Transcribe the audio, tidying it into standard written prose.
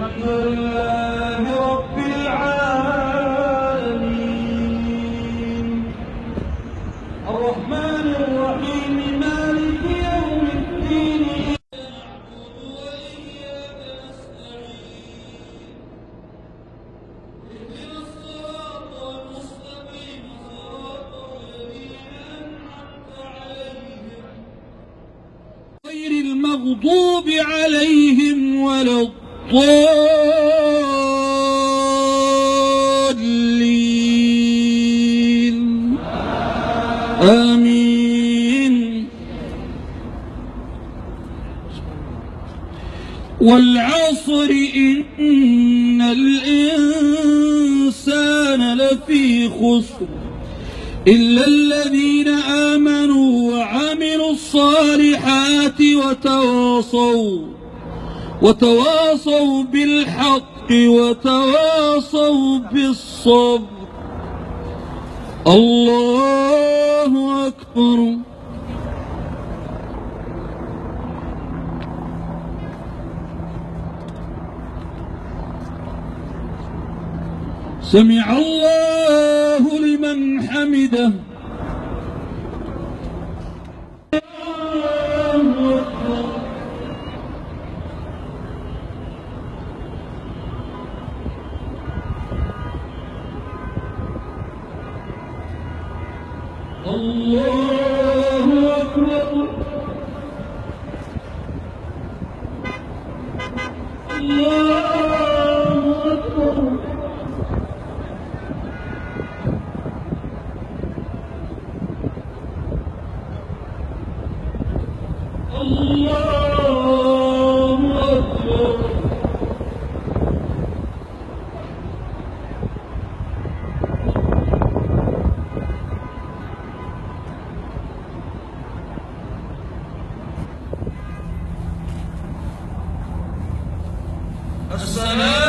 الحمد لله رب العالمين الرحمن الرحيم مالك يوم الدين غير المغضوب عليهم ولا الضالين آمين. والعصر إن الإنسان لفي خسر إلا الذين آمنوا وعملوا الصالحات وتواصوا بالحق وتواصوا بالصبر. الله أكبر. سمع الله لمن حمده. الله أكبر. الله أكبر. الله أكبر. السلام